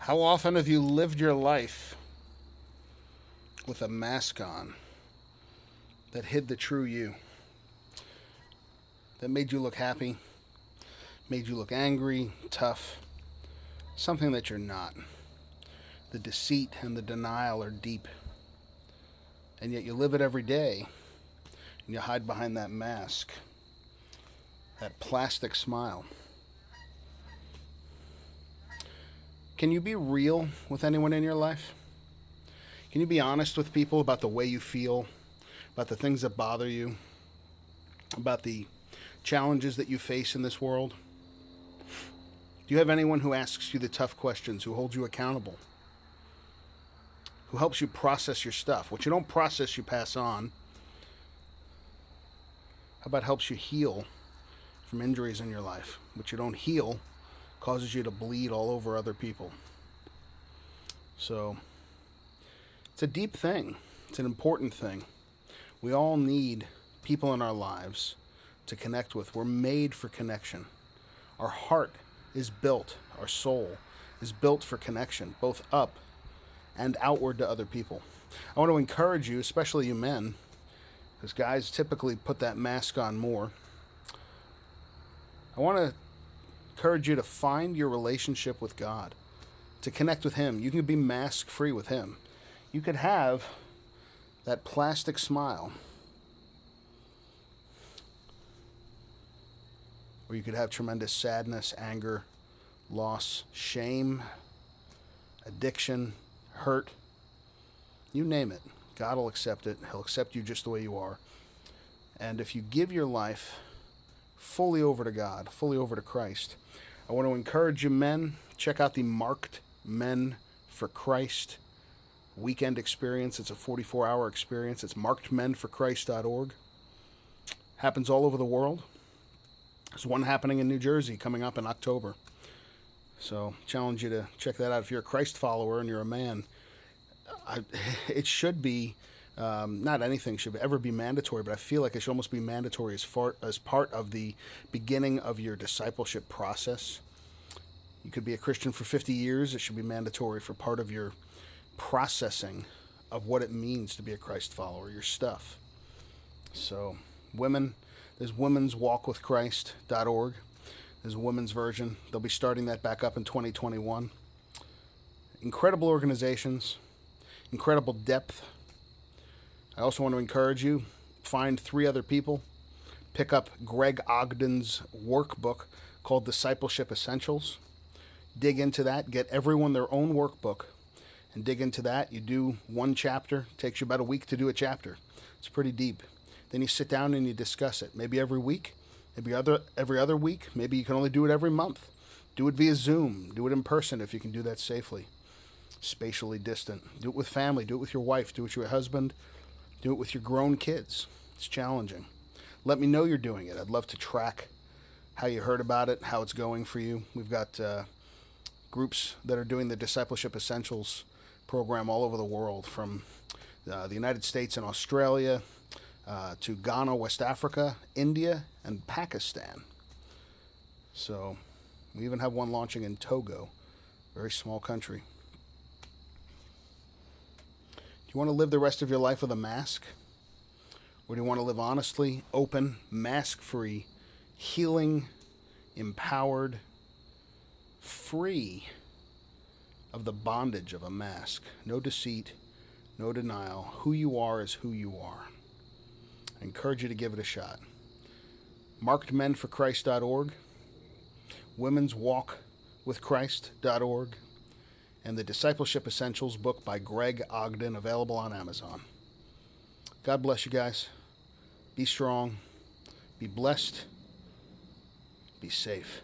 How often have you lived your life with a mask on that hid the true you, that made you look happy, made you look angry, tough, something that you're not? The deceit and the denial are deep, and yet you live it every day, and you hide behind that mask, that plastic smile. Can you be real with anyone in your life? Can you be honest with people about the way you feel, about the things that bother you, about the challenges that you face in this world? Do you have anyone who asks you the tough questions, who holds you accountable, who helps you process your stuff? What you don't process, you pass on. How about helps you heal from injuries in your life? What you don't heal causes you to bleed all over other people. So it's a deep thing. It's an important thing. We all need people in our lives to connect with. We're made for connection. Our heart is built, our soul is built for connection, both up and outward to other people. I want to encourage you, especially you men, because guys typically put that mask on more. I want to encourage you to find your relationship with God, to connect with Him. You can be mask free with Him. You could have that plastic smile, or you could have tremendous sadness, anger, loss, shame, addiction, hurt. You name it. God will accept it. He'll accept you just the way you are. And if you give your life fully over to God, fully over to Christ, I want to encourage you men, check out the Marked Men for Christ weekend experience. It's a 44-hour experience. It's markedmenforchrist.org. Happens all over the world. There's one happening in New Jersey coming up in October. So challenge you to check that out. If you're a Christ follower and you're a man, it should be, not anything should ever be mandatory, but I feel like it should almost be mandatory as part of the beginning of your discipleship process. You could be a Christian for 50 years. It should be mandatory for part of your processing of what it means to be a Christ follower, your stuff. So women, there's womenswalkwithchrist.org. There's a women's version. They'll be starting that back up in 2021. Incredible organizations, incredible depth. I also want to encourage you, find 3 other people, pick up Greg Ogden's workbook called Discipleship Essentials. Dig into that, get everyone their own workbook, and dig into that. You do 1 chapter, it takes you about a week to do a chapter. It's pretty deep. Then you sit down and you discuss it, maybe every week, maybe every other week, maybe you can only do it every month. Do it via Zoom, do it in person if you can do that safely, spatially distant. Do it with family, do it with your wife, do it with your husband, do it with your grown kids. It's challenging. Let me know you're doing it. I'd love to track how you heard about it, how it's going for you. We've got groups that are doing the Discipleship Essentials program all over the world, from the United States and Australia to Ghana, West Africa, India, and Pakistan. So we even have one launching in Togo, a very small country. Do you want to live the rest of your life with a mask? Or do you want to live honestly, open, mask-free, healing, empowered, free of the bondage of a mask? No deceit, no denial. Who you are is who you are. I encourage you to give it a shot. markedmenforchrist.org, womenswalkwithchrist.org, and the Discipleship Essentials book by Greg Ogden, available on Amazon. God bless you guys. Be strong. Be blessed. Be safe.